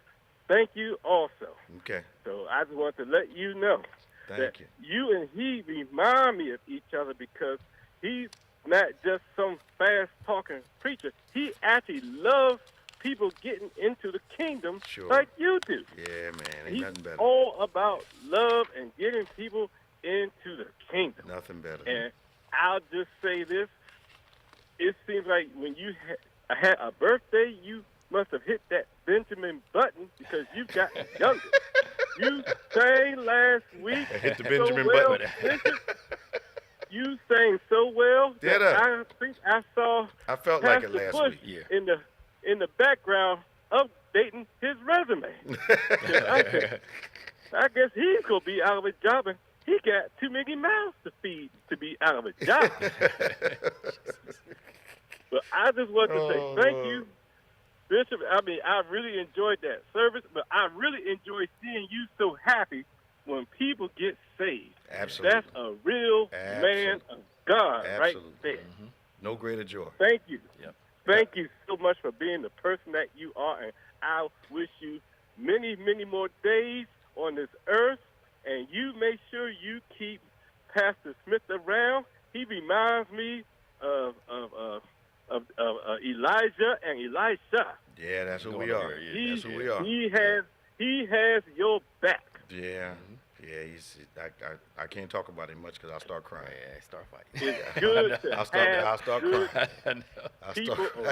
thank you also. Okay. So I just want to let you know that you and he remind me of each other because he's not just some fast-talking preacher. He actually loves people getting into the kingdom like you do. Yeah, man. Ain't He's nothing better. all about love and getting people into the kingdom. Nothing better. And I'll just say this. It seems like when you had a birthday, you must have hit that Benjamin button because you've gotten younger. You sang last week. I hit the Benjamin button. button. You sang so well that I think I saw I felt like it last Bush week. in the background updating his resume. I guess he's going to be out of a job, and he got too many mouths to feed to be out of a job. But I just want to say thank you, Bishop. I mean, I really enjoyed that service, but I really enjoy seeing you so happy when people get saved. Absolutely. That's a real man of God right there. No greater joy. Thank you. Yep. Thank you so much for being the person that you are, and I wish you many, many more days on this earth, and you make sure you keep Pastor Smith around. He reminds me of Elijah and Elisha. Yeah, that's who we are. That's who we are. He has your back. Yeah. Yeah, I can't talk about him much because I'll start crying. Yeah, start fighting. It's good to I'll start have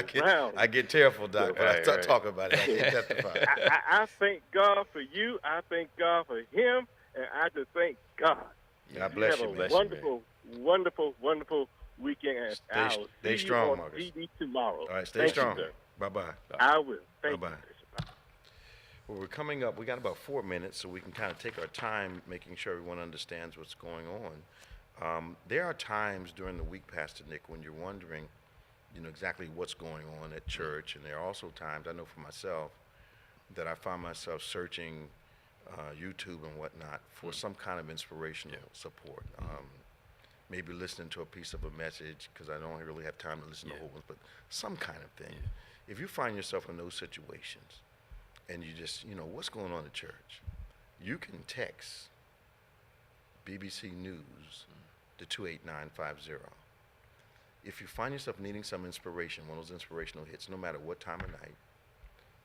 crying. I get tearful, Doc, but I start talking about it. I can't testify. I thank God for you. I thank God for him, and I just thank God. God bless you, have man. a wonderful, wonderful, wonderful weekend. And I'll Stay see strong, you on Marcus. TV tomorrow. All right, stay Thank strong. You, sir. Bye-bye. I will. Thank Bye-bye. you. Well, we're coming up. We got about 4 minutes, so we can kind of take our time making sure everyone understands what's going on. There are times during the week, Pastor Nick, when you're wondering, exactly what's going on at church, and there are also times, I know for myself, that I find myself searching YouTube and whatnot for some kind of inspirational support. Maybe listening to a piece of a message, because I don't really have time to listen to whole ones, but some kind of thing. If you find yourself in those situations, and you just, what's going on at church? You can text BBC News to 28950. If you find yourself needing some inspiration, one of those inspirational hits, no matter what time of night,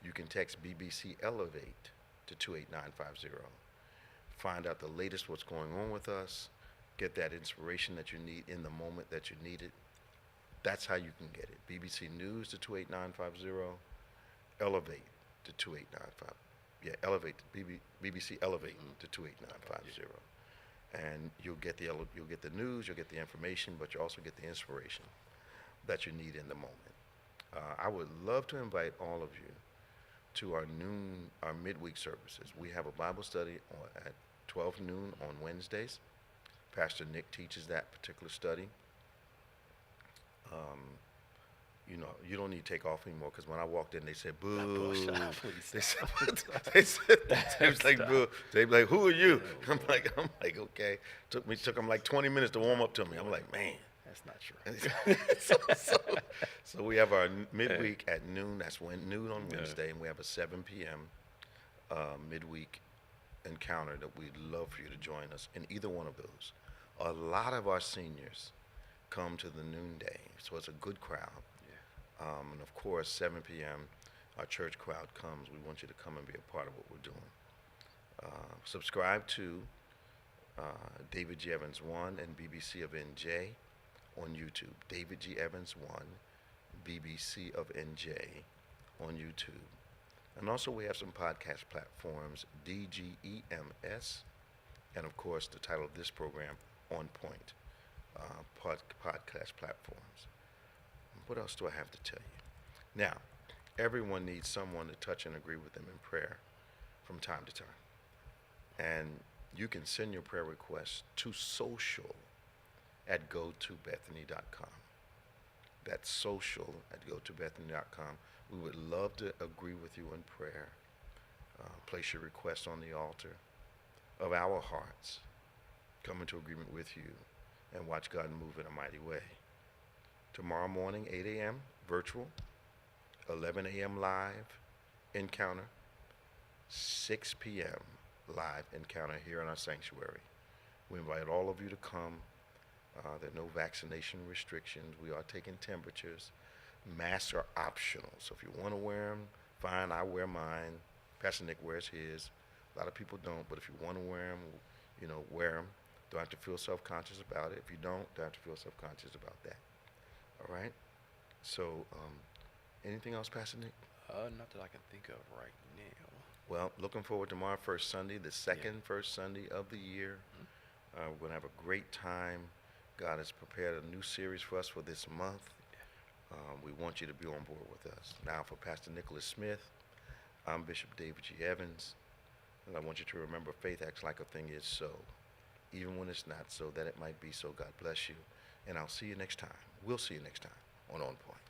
you can text BBC Elevate to 28950. Find out the latest what's going on with us, get that inspiration that you need in the moment that you need it. That's how you can get it. BBC News to 28950, Elevate to 28950. Yeah, Elevate, BBC Elevate to 28950. and you'll get the news, you'll get the information, but you also get the inspiration that you need in the moment. I would love to invite all of you to our midweek services. We have a Bible study at 12 noon on Wednesdays. Pastor Nick teaches that particular study. You know, you don't need to take off anymore, because when I walked in, they said, boo. They was like, boo. They be like, who are you? I'm like, okay. Took them like 20 minutes to warm up to me. I'm like, man. That's not true. So we have our midweek at noon. That's noon on Wednesday, and we have a 7 p.m. Midweek encounter that we'd love for you to join us in either one of those. A lot of our seniors come to the noonday, so it's a good crowd. And of course, 7 p.m., our church crowd comes. We want you to come and be a part of what we're doing. Subscribe to David G. Evans 1 and BBC of NJ on YouTube. David G. Evans 1, BBC of NJ on YouTube. And also we have some podcast platforms, DGEMS, and of course the title of this program, On Point, podcast platforms. What else do I have to tell you? Now, everyone needs someone to touch and agree with them in prayer from time to time. And you can send your prayer requests to social@gotobethany.com. That's social@gotobethany.com. We would love to agree with you in prayer. Place your request on the altar of our hearts. Come into agreement with you and watch God move in a mighty way. Tomorrow morning, 8 a.m., virtual, 11 a.m. live encounter, 6 p.m. live encounter here in our sanctuary. We invite all of you to come. There are no vaccination restrictions. We are taking temperatures. Masks are optional, so if you want to wear them, fine, I wear mine. Pastor Nick wears his. A lot of people don't, but if you want to wear them, wear them. Don't have to feel self-conscious about it. If you don't have to feel self-conscious about that. All right? So, anything else, Pastor Nick? Not that I can think of right now. Well, looking forward to tomorrow, first Sunday, the first Sunday of the year. We're going to have a great time. God has prepared a new series for us for this month. We want you to be on board with us. Now, for Pastor Nicholas Smith, I'm Bishop David G. Evans, and I want you to remember faith acts like a thing is so, even when it's not so, that it might be so. God bless you, and I'll see you next time. We'll see you next time on Point.